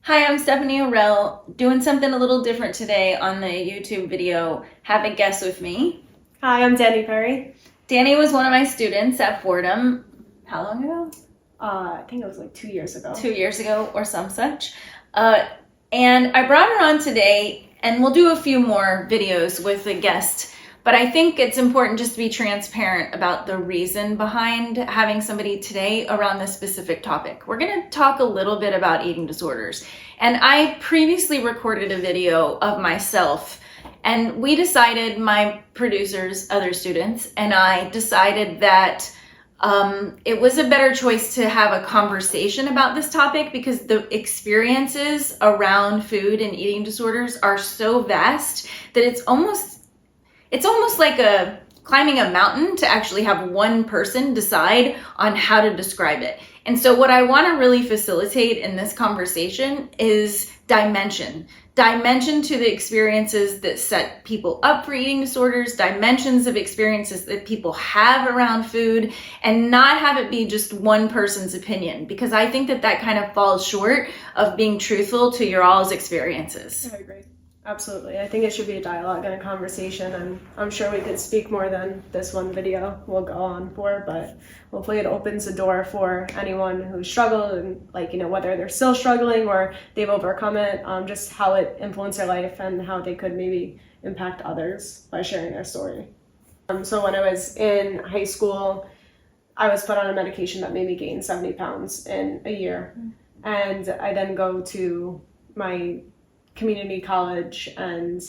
Hi, I'm Stephanie EP.1, doing something a little different today on the YouTube video. Have a guest with me. Hi, I'm Dani Perri. Dani was one of my students at Fordham. How long ago? I think it was like 2 years ago. 2 years ago or some such. And I brought her on today, and we'll do a few more videos with a guest. But I think it's important just to be transparent about the reason behind having somebody today around this specific topic. We're going to talk a little bit about eating disorders. And I previously recorded a video of myself, and we decided, my producers, other students, and I decided that it was a better choice to have a conversation about this topic because the experiences around food and eating disorders are so vast that it's almost like climbing a mountain to actually have one person decide on how to describe it. And so what I want to really facilitate in this conversation is dimension to the experiences that set people up for eating disorders, dimensions of experiences that people have around food, and not have it be just one person's opinion, because I think that kind of falls short of being truthful to your all's experiences. I agree. Absolutely. I think it should be a dialogue and a conversation, and I'm sure we could speak more than this one video will go on for, but hopefully it opens the door for anyone who's struggled and whether they're still struggling or they've overcome it, just how it influenced their life and how they could maybe impact others by sharing their story. So when I was in high school, I was put on a medication that made me gain 70 pounds in a year. And I then go to my community college, and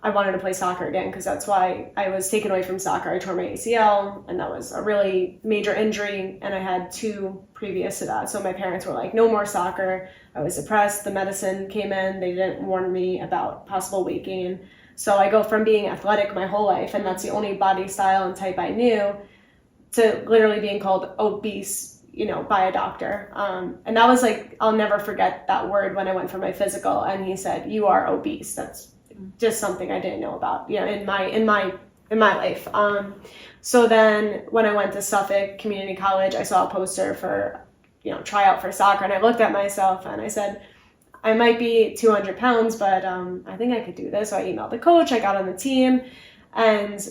I wanted to play soccer again because that's why I was taken away from soccer. I tore my ACL, and that was a really major injury, and I had 2 previous to that. So my parents were like, no more soccer. I was depressed. The medicine came in. They didn't warn me about possible weight gain. So I go from being athletic my whole life, and that's the only body style and type I knew, to literally being called obese, by a doctor. And that was like, I'll never forget that word when I went for my physical, and he said, "You are obese." That's just something I didn't know about, in my life. So then when I went to Suffolk Community College, I saw a poster for, tryout for soccer, and I looked at myself and I said, I might be 200 pounds, but I think I could do this. So I emailed the coach, I got on the team, and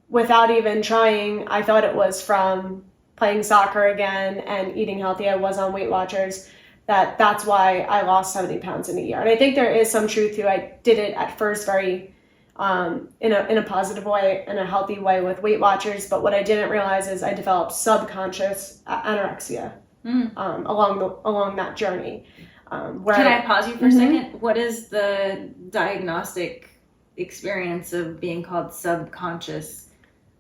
without even trying, I thought it was from playing soccer again and eating healthy. I was on Weight Watchers. That's why I lost 70 pounds in a year. And I think there is some truth to, I did it at first very in a positive way, in a healthy way with Weight Watchers. But what I didn't realize is I developed subconscious anorexia along that journey. Can I pause you for a second? What is the diagnostic experience of being called subconscious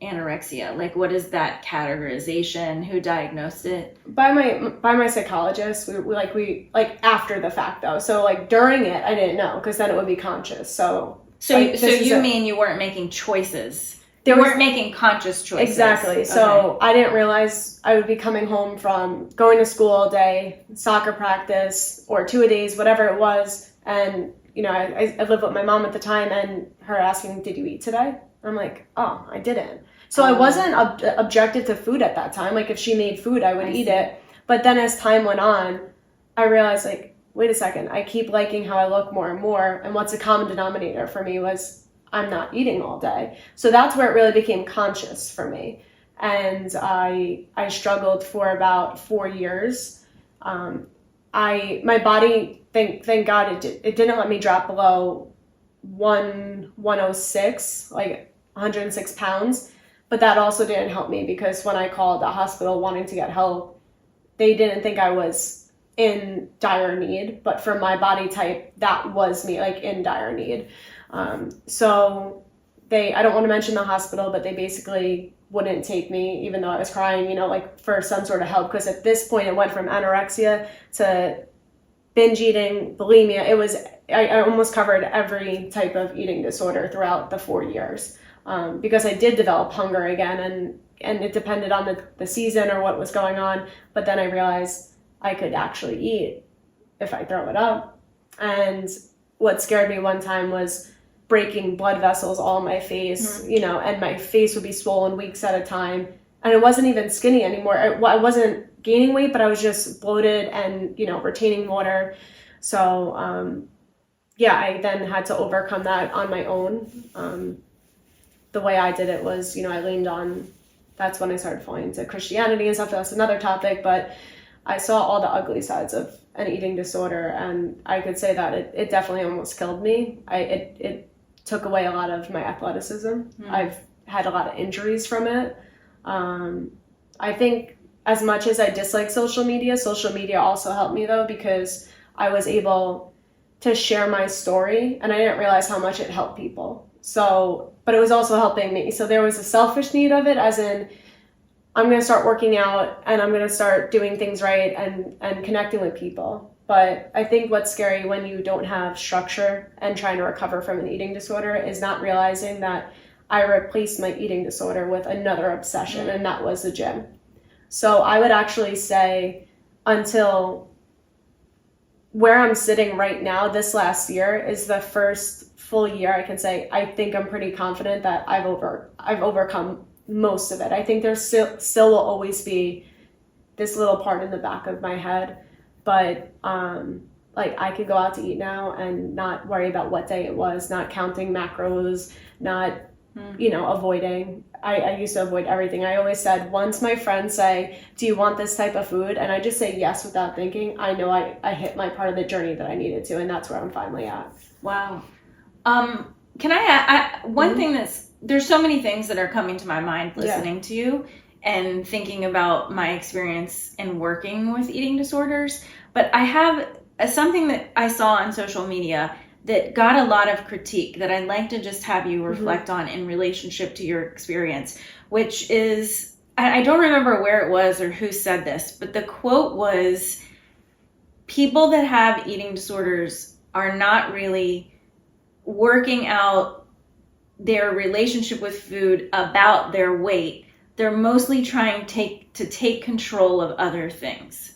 anorexia? Like, what is that categorization? Who diagnosed it? By my psychologist. We after the fact though. So like during it, I didn't know, because then it would be conscious. So you mean you weren't making choices? You weren't making conscious choices. Exactly. Okay. So I didn't realize I would be coming home from going to school all day, soccer practice, or 2-a-days, whatever it was, and I lived with my mom at the time, and her asking, "Did you eat today?" I'm like, "Oh, I didn't." So I wasn't objective to food at that time. Like, if she made food, I would eat it. But then as time went on, I realized, like, wait a second, I keep liking how I look more and more. And what's a common denominator for me was I'm not eating all day. So that's where it really became conscious for me. And I struggled for about 4 years. My body, thank God, it didn't let me drop below 106, like 106 pounds. But that also didn't help me, because when I called the hospital wanting to get help, they didn't think I was in dire need. But for my body type, that was me, like in dire need. So I don't want to mention the hospital, but they basically wouldn't take me, even though I was crying, for some sort of help. Because at this point, it went from anorexia to binge eating, bulimia. I almost covered every type of eating disorder throughout the 4 years. Because I did develop hunger again, and it depended on the season or what was going on. But then I realized I could actually eat if I throw it up. And what scared me one time was breaking blood vessels all in my face, and my face would be swollen weeks at a time. And I wasn't even skinny anymore. I wasn't gaining weight, but I was just bloated and, retaining water. So yeah, I then had to overcome that on my own. The way I did it was, I leaned on, that's when I started falling into Christianity and stuff. That's another topic, but I saw all the ugly sides of an eating disorder, and I could say that it definitely almost killed me. It took away a lot of my athleticism. I've had a lot of injuries from it. I think as much as I dislike social media also helped me though, because I was able to share my story, and I didn't realize how much it helped people. So, but it was also helping me. So there was a selfish need of it, as in, I'm going to start working out and I'm going to start doing things right and connecting with people. But I think what's scary when you don't have structure and trying to recover from an eating disorder is not realizing that I replaced my eating disorder with another obsession, and that was the gym. So I would actually say until where I'm sitting right now, this last year is the first full year I can say I think I'm pretty confident that I've overcome most of it. I think there still will always be this little part in the back of my head, but like I could go out to eat now and not worry about what day it was, not counting macros, not avoiding. I used to avoid everything. I always said, once my friends say, do you want this type of food? And I just say yes without thinking, I know I hit my part of the journey that I needed to, and that's where I'm finally at. Wow. Can I add one thing there's so many things that are coming to my mind listening to you and thinking about my experience in working with eating disorders. But I have something that I saw on social media that got a lot of critique that I'd like to just have you reflect on in relationship to your experience, which is, I don't remember where it was or who said this, but the quote was, people that have eating disorders are not really working out their relationship with food about their weight. They're mostly trying to take control of other things.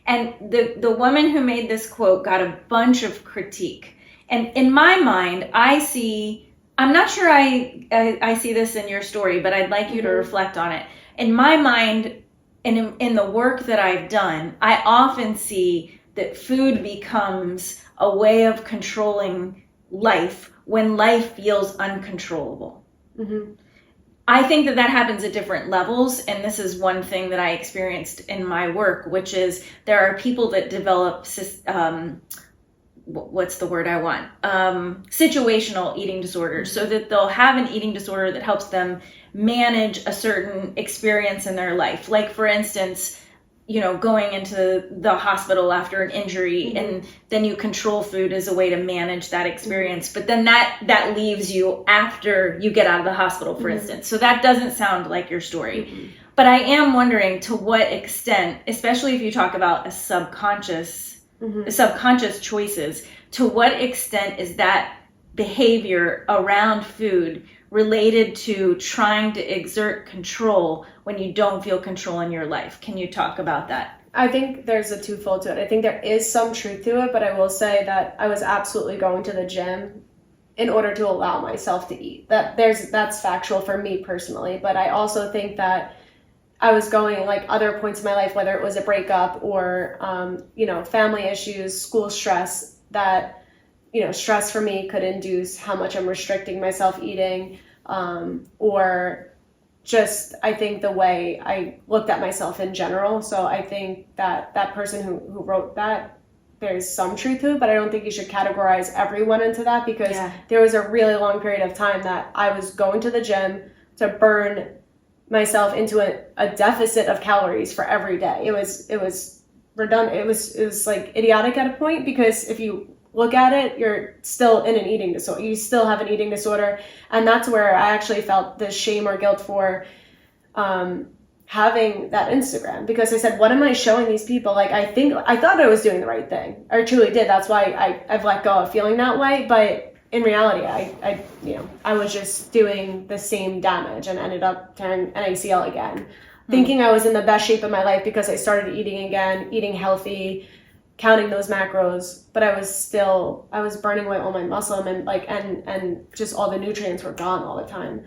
And the woman who made this quote got a bunch of critique. And in my mind, I'm not sure I see this in your story, but I'd like you to reflect on it. In my mind, in the work that I've done, I often see that food becomes a way of controlling life when life feels uncontrollable. I think that happens at different levels, and this is one thing that I experienced in my work, which is there are people that develop what's the word I want? Situational eating disorders, so that they'll have an eating disorder that helps them manage a certain experience in their life. Like, for instance, going into the hospital after an injury, and then you control food as a way to manage that experience. But then that leaves you after you get out of the hospital, for instance. So that doesn't sound like your story. But I am wondering to what extent, especially if you talk about subconscious choices, to what extent is that behavior around food related to trying to exert control when you don't feel control in your life? Can you talk about that? I think there's a twofold to it. I think there is some truth to it, but I will say that I was absolutely going to the gym in order to allow myself to eat. That's factual for me personally, but I also think that I was going, like, other points in my life, whether it was a breakup or, family issues, school stress, that, stress for me could induce how much I'm restricting myself eating, or just, I think, the way I looked at myself in general. So I think that person who wrote that, there's some truth to it, but I don't think you should categorize everyone into that, because there was a really long period of time that I was going to the gym to burn myself into a deficit of calories for every day. It was redundant. It was like idiotic at a point, because if you look at it, you're still in an eating disorder. You still have an eating disorder. And that's where I actually felt the shame or guilt for having that Instagram, because I said, what am I showing these people? Like, I thought I was doing the right thing. I truly did. That's why I've let go of feeling that way. But in reality, I was just doing the same damage and ended up tearing an ACL again, thinking I was in the best shape of my life because I started eating again, eating healthy, counting those macros, but I was burning away all my muscle, and just all the nutrients were gone all the time.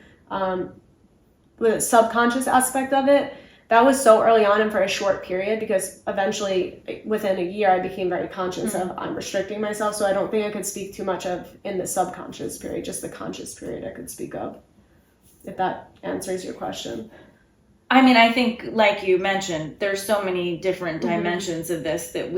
With the subconscious aspect of it, that was so early on and for a short period, because eventually within a year I became very conscious of I'm restricting myself. So I don't think I could speak too much of in the subconscious period, just the conscious period I could speak of, if that answers your question. I mean, I think, like you mentioned, there's so many different dimensions of this that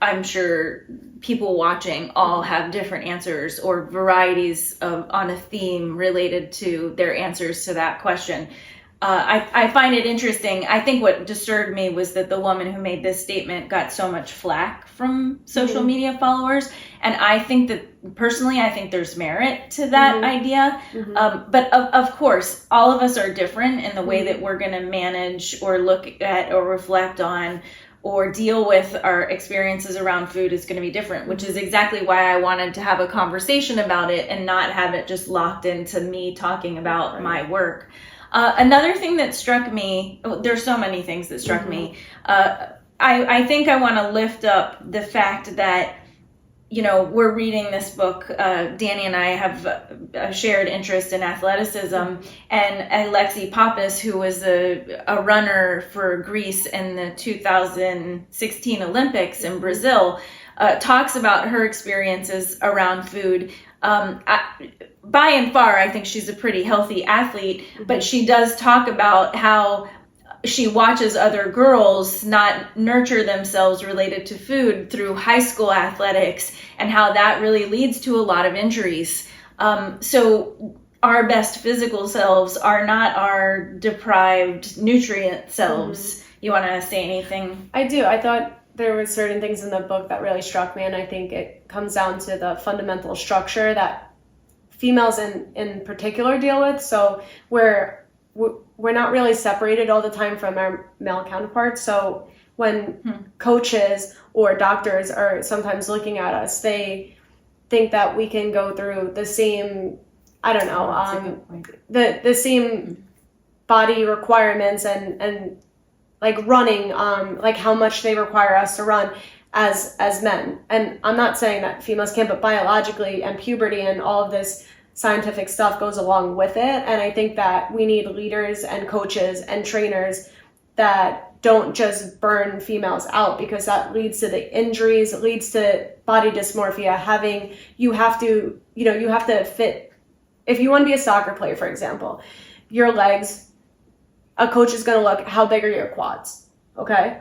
I'm sure people watching all have different answers or varieties on a theme related to their answers to that question. I find it interesting. I think what disturbed me was that the woman who made this statement got so much flack from social media followers. And I think that, personally, I think there's merit to that idea. But of course, all of us are different in the way that we're going to manage or look at or reflect on or deal with our experiences around food is going to be different, which is exactly why I wanted to have a conversation about it and not have it just locked into me talking about my work. Another thing that struck me, there's so many things that struck me. I think I want to lift up the fact that, you know, we're reading this book. Dani and I have a shared interest in athleticism, and Alexi Pappas, who was a runner for Greece in the 2016 Olympics in Brazil, talks about her experiences around food. By and far, I think she's a pretty healthy athlete, but she does talk about how she watches other girls not nurture themselves related to food through high school athletics, and how that really leads to a lot of injuries. So our best physical selves are not our deprived nutrient selves. You want to say anything? I do. I thought there were certain things in the book that really struck me, and I think it comes down to the fundamental structure that females in particular deal with. So we're not really separated all the time from our male counterparts. So when coaches or doctors are sometimes looking at us, they think that we can go through the same, I don't know, the same body requirements and like running, like how much they require us to run as men. And I'm not saying that females can't, but biologically and puberty and all of this scientific stuff goes along with it. And I think that we need leaders and coaches and trainers that don't just burn females out, because that leads to the injuries, it leads to body dysmorphia. You have to fit. If you want to be a soccer player, for example, your legs, a coach is going to look, how big are your quads? Okay.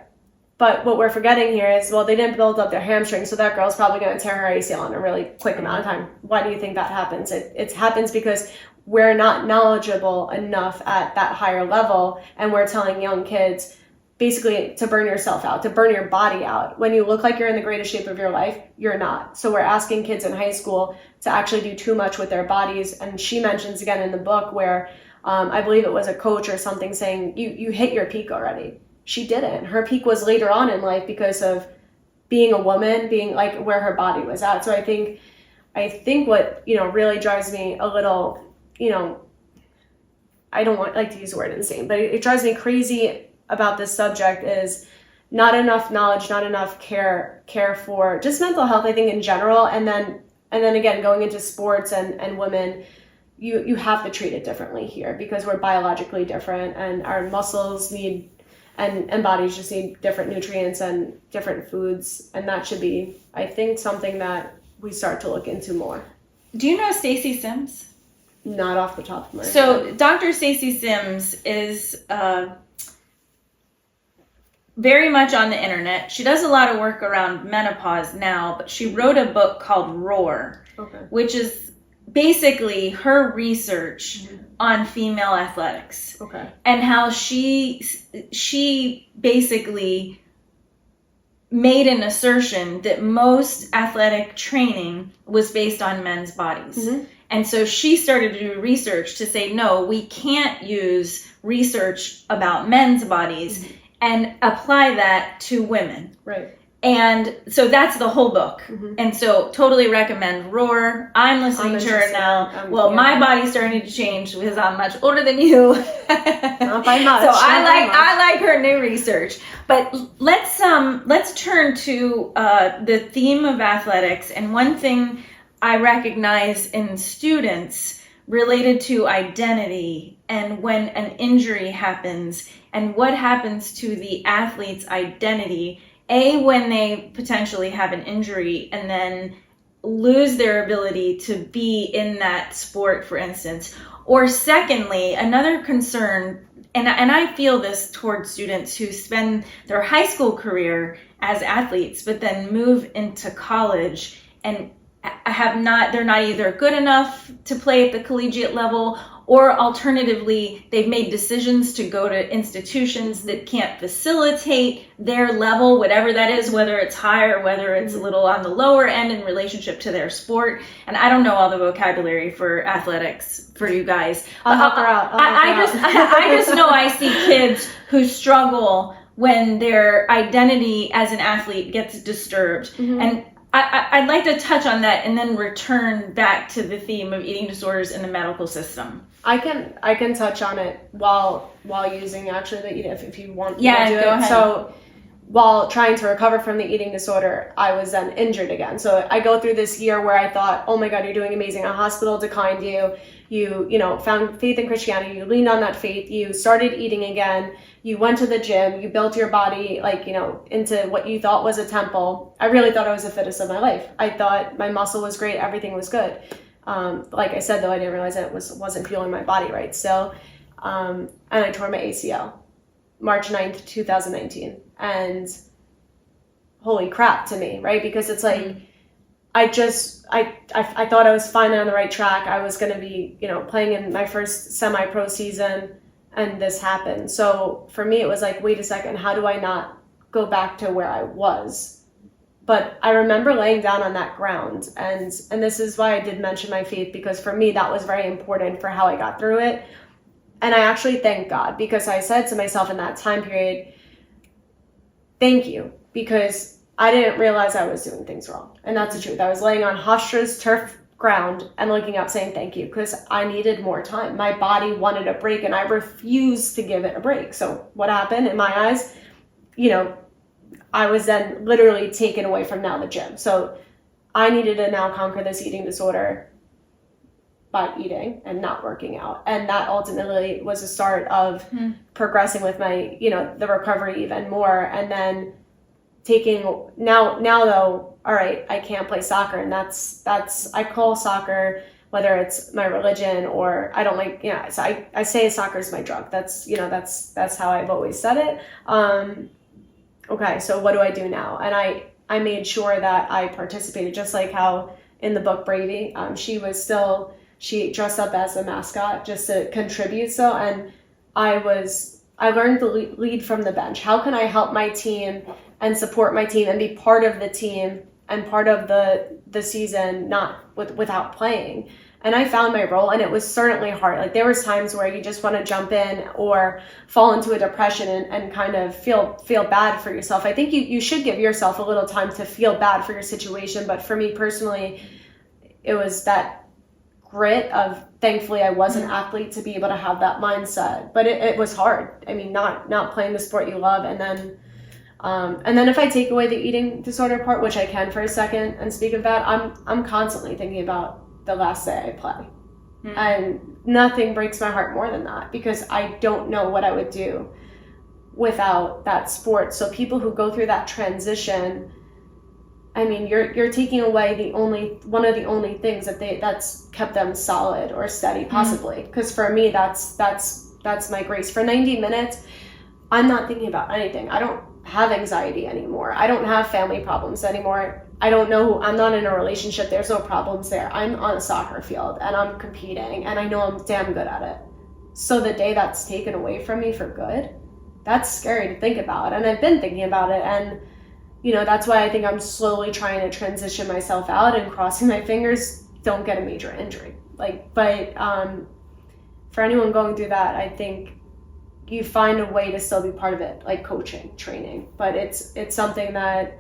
But what we're forgetting here is, well, they didn't build up their hamstrings, so that girl's probably going to tear her ACL in a really quick amount of time. Why do you think that happens? It happens because we're not knowledgeable enough at that higher level, and we're telling young kids basically to burn yourself out, to burn your body out. When you look like you're in the greatest shape of your life, you're not. So we're asking kids in high school to actually do too much with their bodies. And she mentions again in the book where I believe it was a coach or something saying, you hit your peak already. She didn't. Her peak was later on in life because of being a woman, being like where her body was at. So I think what, really drives me a little, I don't like to use the word insane, but it drives me crazy about this subject is not enough knowledge, not enough care for just mental health, I think in general. And then again, going into sports and women, you have to treat it differently here because we're biologically different and our muscles need and bodies just need different nutrients and different foods. And that should be, I think, something that we start to look into more. Do you know Stacey Sims? Not off the top of my head. So Dr. Stacey Sims is very much on the internet. She does a lot of work around menopause now, but she wrote a book called Roar, which is basically her research on female athletics. And how she basically made an assertion that most athletic training was based on men's bodies. And so she started to do research to say, no, we can't use research about men's bodies and apply that to women. Right. And so that's the whole book. And so totally recommend Roar. I'm listening to her now. My body's starting to change because I'm much older than you. Not by much. So I like her new research. But let's turn to the theme of athletics. And one thing I recognize in students related to identity and when an injury happens, and what happens to the athlete's identity, when they potentially have an injury and then lose their ability to be in that sport, for instance. Or secondly, another concern, and I feel this towards students who spend their high school career as athletes, but then move into college and they're not either good enough to play at the collegiate level, or alternatively, they've made decisions to go to institutions that can't facilitate their level, whatever that is, whether it's high or whether it's a little on the lower end in relationship to their sport. And I don't know all the vocabulary for athletics for you guys. I'll help her out. I just know I see kids who struggle when their identity as an athlete gets disturbed. And I'd like to touch on that and then return back to the theme of eating disorders in the medical system. I can touch on it while using actually the eating, if you want. Yeah, to do go it. ahead. So while trying to recover from the eating disorder, I was then injured again. So I go through this year where I thought, oh my God, you're doing amazing. A hospital declined you. You found faith in Christianity. You leaned on that faith. You started eating again. You went to the gym. You built your body, into what you thought was a temple. I really thought I was the fittest of my life. I thought my muscle was great. Everything was good. Like I said, though, I didn't realize that it wasn't fueling my body right. So, and I tore my ACL, March 9th, 2019. And holy crap to me, right? Because it's like, I thought I was finally on the right track. I was going to be, playing in my first semi-pro season, and this happened. So for me, it was like, wait a second, how do I not go back to where I was? But I remember laying down on that ground, and this is why I did mention my faith, because for me, that was very important for how I got through it. And I actually thank God, because I said to myself in that time period, thank you, because I didn't realize I was doing things wrong. And that's the truth. I was laying on Hofstra's turf ground and looking up saying thank you, because I needed more time. My body wanted a break, and I refused to give it a break. So what happened in my eyes, I was then literally taken away from now the gym. So I needed to now conquer this eating disorder by eating and not working out. And that ultimately was the start of progressing with my, the recovery even more. And then taking now though, all right, I can't play soccer. And that's, I call soccer, whether it's my religion or I don't like, so I say soccer is my drug. That's, that's how I've always said it. Okay, so what do I do now? And I made sure that I participated, just like how in the book Bravey, she dressed up as a mascot just to contribute. So, and I learned to lead from the bench. How can I help my team and support my team and be part of the team and part of the season, not without playing? And I found my role, and it was certainly hard. Like there was times where you just want to jump in or fall into a depression and kind of feel bad for yourself. I think you should give yourself a little time to feel bad for your situation. But for me personally, it was that grit of, thankfully I was an athlete to be able to have that mindset. But it was hard. I mean, not playing the sport you love. And then if I take away the eating disorder part, which I can for a second and speak of that, I'm constantly thinking about the last day I play. And nothing breaks my heart more than that, because I don't know what I would do without that sport. So people who go through that transition, I mean, you're taking away one of the only things that's kept them solid or steady, possibly. Because for me, that's my grace. For 90 minutes, I'm not thinking about anything. I don't have anxiety anymore. I don't have family problems anymore. I don't know, I'm not in a relationship. There's no problems there. I'm on a soccer field and I'm competing, and I know I'm damn good at it. So the day that's taken away from me for good, that's scary to think about. And I've been thinking about it. And, that's why I think I'm slowly trying to transition myself out and crossing my fingers, don't get a major injury. But for anyone going through that, I think you find a way to still be part of it, like coaching, training. But it's something that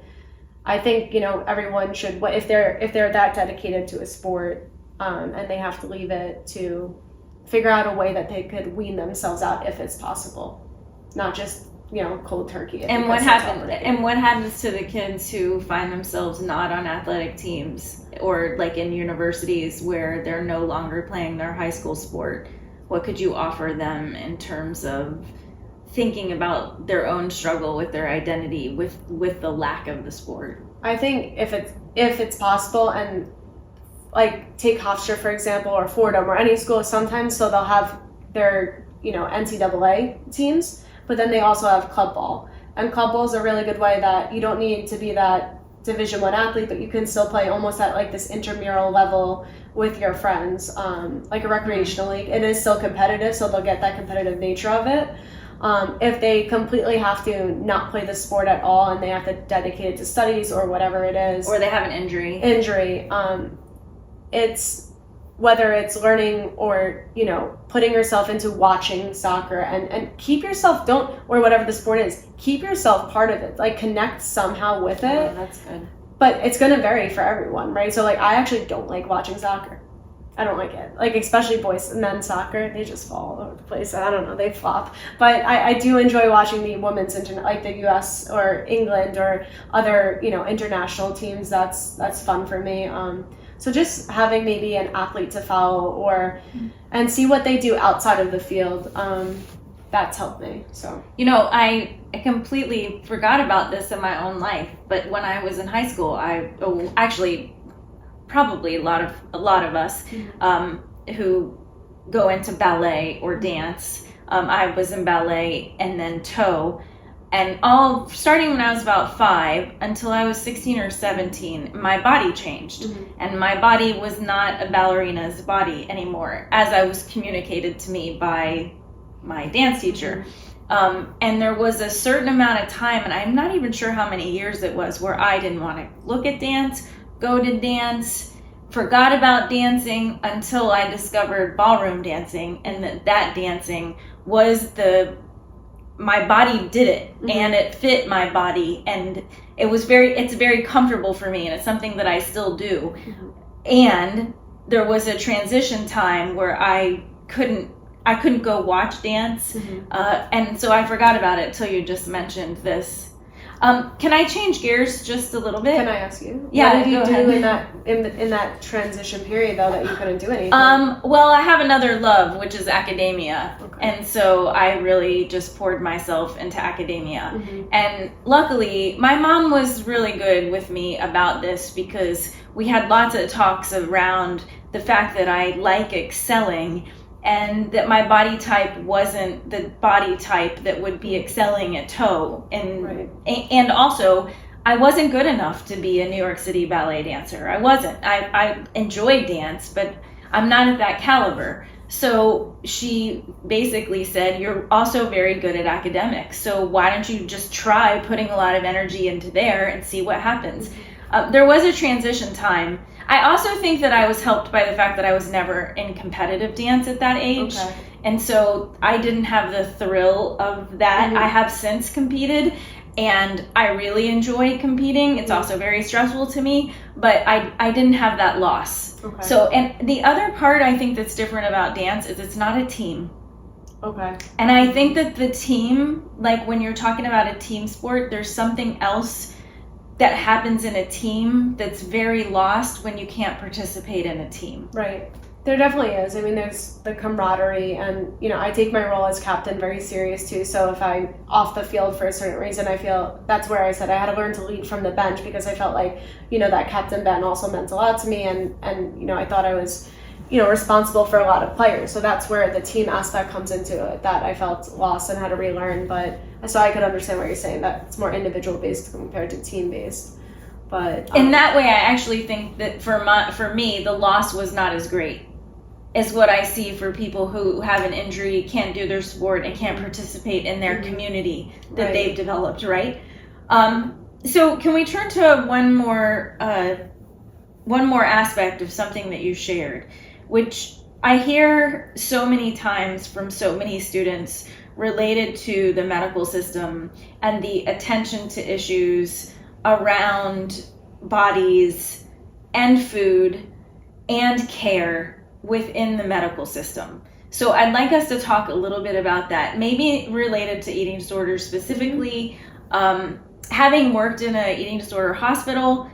I think, everyone should, if they're that dedicated to a sport, and they have to leave it, to figure out a way that they could wean themselves out if it's possible, not just, cold turkey. And what happens to the kids who find themselves not on athletic teams or like in universities where they're no longer playing their high school sport? what could you offer them in terms of thinking about their own struggle with their identity with the lack of the sport? I think if it's possible, and like take Hofstra for example, or Fordham, or any school, sometimes so they'll have their NCAA teams, but then they also have club ball, and club ball is a really good way that you don't need to be that Division I athlete, but you can still play almost at like this intramural level with your friends, like a recreational league. It is still competitive, so they'll get that competitive nature of it. If they completely have to not play the sport at all and they have to dedicate it to studies or whatever it is, or they have an injury, it's whether it's learning or putting yourself into watching soccer, and keep yourself, or whatever the sport is, keep yourself part of it, like connect somehow with it. Oh, that's good. But it's going to vary for everyone, right? So like I actually don't like watching soccer. I don't like it. Like especially boys and men's soccer, they just fall all over the place. I don't know, they flop. But I do enjoy watching the women's like the U.S. or England or other international teams. That's fun for me. So just having maybe an athlete to follow and see what they do outside of the field, that's helped me. So I completely forgot about this in my own life, but when I was in high school, probably a lot of us who go into ballet or dance. I was in ballet and then toe, and all starting when I was about 5 until I was 16 or 17, my body changed, and my body was not a ballerina's body anymore, as I was communicated to me by my dance teacher. And there was a certain amount of time, and I'm not even sure how many years it was, where I didn't want to look at dance, go to dance, forgot about dancing until I discovered ballroom dancing, and that dancing was my body did it, and it fit my body, and it's very comfortable for me, and it's something that I still do. And there was a transition time where I couldn't go watch dance, and so I forgot about it till you just mentioned this. Can I change gears just a little bit? Can I ask you? Yeah, what did you do in that transition period though that you couldn't do anything? Well, I have another love, which is academia. Okay. And so I really just poured myself into academia. And luckily, my mom was really good with me about this, because we had lots of talks around the fact that I like excelling, and that my body type wasn't the body type that would be excelling at toe. And also, I wasn't good enough to be a New York City ballet dancer. I wasn't. I enjoyed dance, but I'm not at that caliber. So she basically said, you're also very good at academics, so why don't you just try putting a lot of energy into there and see what happens. There was a transition time. I also think that I was helped by the fact that I was never in competitive dance at that age. Okay. And so I didn't have the thrill of that. I have since competed, and I really enjoy competing. It's also very stressful to me, but I didn't have that loss. Okay. So, and the other part I think that's different about dance is it's not a team. Okay. And I think that the team, like when you're talking about a team sport, there's something else that happens in a team that's very lost when you can't participate in a team. Right. There definitely is. I mean, there's the camaraderie, and I take my role as captain very serious too. So if I'm off the field for a certain reason, I feel that's where I said I had to learn to lead from the bench, because I felt like that captain Ben also meant a lot to me, and I thought I was responsible for a lot of players. So that's where the team aspect comes into it, that I felt lost and had to relearn. But so I could understand what you're saying, that it's more individual based compared to team based. But in that way, I actually think that for me, the loss was not as great as what I see for people who have an injury, can't do their sport, and can't participate in their community that they've developed, right? So can we turn to one more aspect of something that you shared, which I hear so many times from so many students related to the medical system and the attention to issues around bodies and food and care within the medical system. So I'd like us to talk a little bit about that, maybe related to eating disorders specifically. Having worked in an eating disorder hospital,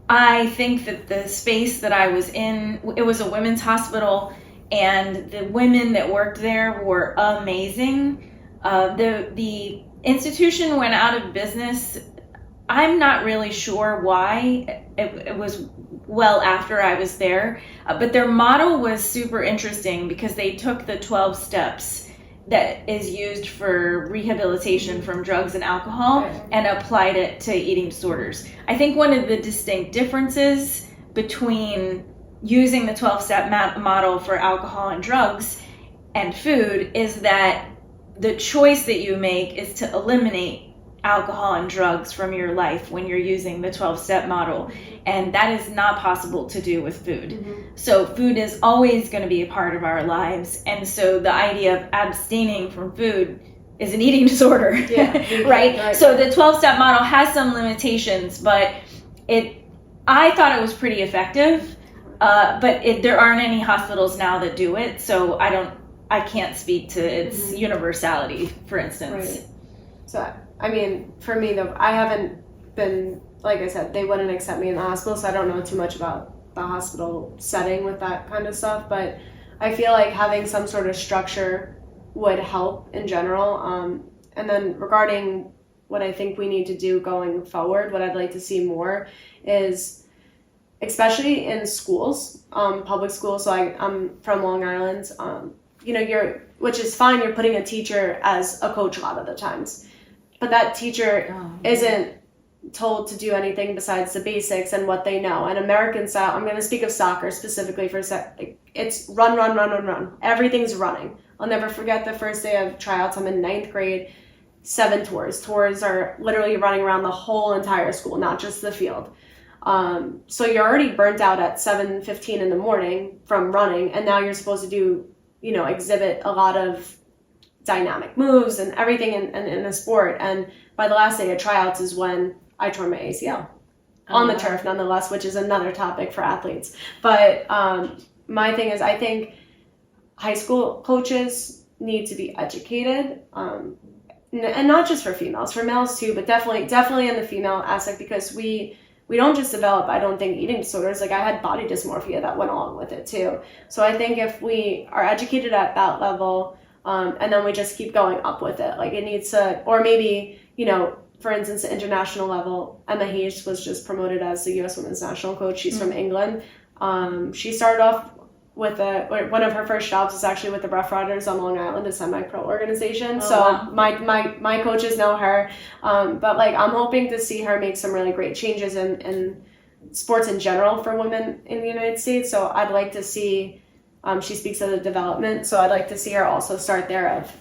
I think that the space that I was in, it was a women's hospital, and the women that worked there were amazing. The institution went out of business. I'm not really sure why. It was well after I was there, but their model was super interesting because they took the 12 steps that is used for rehabilitation from drugs and alcohol and applied it to eating disorders. I think one of the distinct differences between using the 12-step model for alcohol and drugs and food is that the choice that you make is to eliminate alcohol and drugs from your life when you're using the 12-step model, and that is not possible to do with food. So food is always going to be a part of our lives, and so the idea of abstaining from food is an eating disorder. Right? So the 12-step model has some limitations, but I thought it was pretty effective, but there aren't any hospitals now that do it, so I can't speak to its universality, for instance. So I mean, for me, though, I haven't been, like I said, they wouldn't accept me in the hospital, so I don't know too much about the hospital setting with that kind of stuff, but I feel like having some sort of structure would help in general. And then regarding what I think we need to do going forward, what I'd like to see more is, especially in schools, public schools, so I'm from Long Island, which is fine, you're putting a teacher as a coach a lot of the times. But that teacher isn't told to do anything besides the basics and what they know. And American style, I'm going to speak of soccer specifically for a sec. It's run, run, run, run, run. Everything's running. I'll never forget the first day of tryouts. I'm in 9th grade, 7 tours. Tours are literally running around the whole entire school, not just the field. So you're already burnt out at 7:15 in the morning from running, and now you're supposed to do, exhibit a lot of dynamic moves and everything in a sport. And by the last day of tryouts is when I tore my ACL on the turf, nonetheless, which is another topic for athletes. But my thing is, I think high school coaches need to be educated, and not just for females, for males too, but definitely in the female aspect, because we don't just develop, I don't think, eating disorders. Like, I had body dysmorphia that went along with it too. So I think if we are educated at that level, and then we just keep going up with it. Like, it needs to, or maybe, for instance, the international level, Emma Hayes was just promoted as the U.S. Women's National Coach. She's from England. She started off with one of her first jobs is actually with the Rough Riders on Long Island, a semi-pro organization. My coaches know her. But I'm hoping to see her make some really great changes in sports in general for women in the United States. So I'd like to see, she speaks of the development, so I'd like to see her also start there of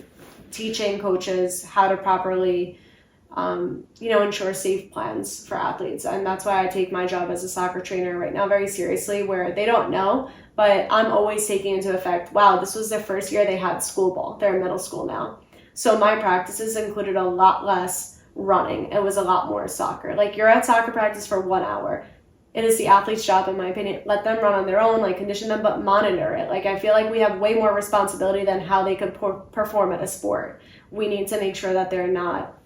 teaching coaches how to properly, ensure safe plans for athletes. And that's why I take my job as a soccer trainer right now very seriously, where they don't know, but I'm always taking into effect, wow, this was their first year they had school ball. They're in middle school now. So my practices included a lot less running. It was a lot more soccer. Like, you're at soccer practice for 1 hour. It is the athlete's job, in my opinion. Let them run on their own, condition them, but monitor it. I feel like we have way more responsibility than how they could perform at a sport. We need to make sure that they're not,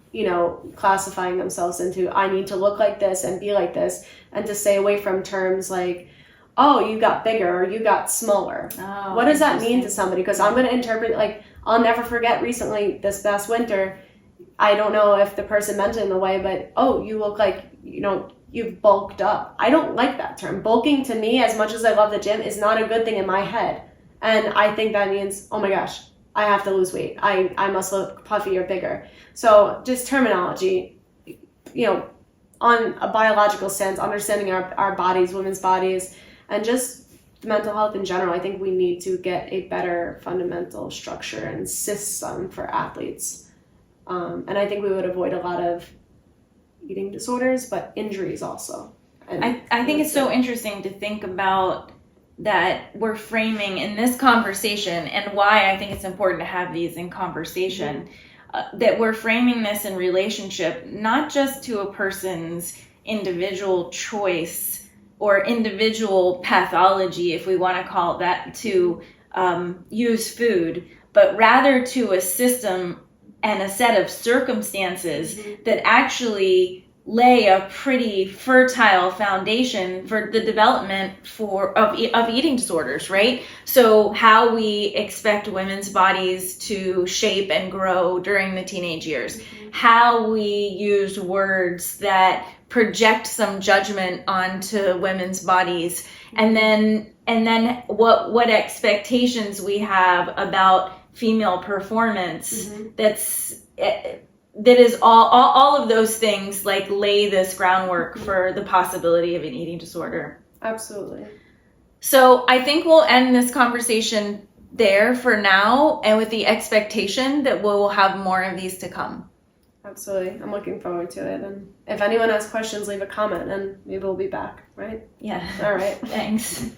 classifying themselves into, I need to look like this and be like this, and to stay away from terms like, oh, you got bigger or you got smaller. Oh, what does that mean to somebody? Because I'm going to interpret, I'll never forget recently, this past winter, I don't know if the person meant it in the way, but, oh, you look like, you've bulked up. I don't like that term. Bulking, to me, as much as I love the gym, is not a good thing in my head. And I think that means, oh my gosh, I have to lose weight. I must look puffy or bigger. So just terminology, on a biological sense, understanding our bodies, women's bodies, and just mental health in general. I think we need to get a better fundamental structure and system for athletes. And I think we would avoid a lot of eating disorders, but injuries also. And I think it's so interesting to think about that we're framing in this conversation, and why I think it's important to have these in conversation, that we're framing this in relationship, not just to a person's individual choice or individual pathology, if we want to call it that, to use food, but rather to a system and a set of circumstances that actually lay a pretty fertile foundation for the development of eating disorders, right? So how we expect women's bodies to shape and grow during the teenage years, how we use words that project some judgment onto women's bodies, and then what expectations we have about female performance. That is all of those things like lay this groundwork for the possibility of an eating disorder. Absolutely. So I think we'll end this conversation there for now, and with the expectation that we'll have more of these to come. Absolutely. I'm looking forward to it. And if anyone has questions, leave a comment and maybe we'll be back, right? Yeah. All right. Thanks.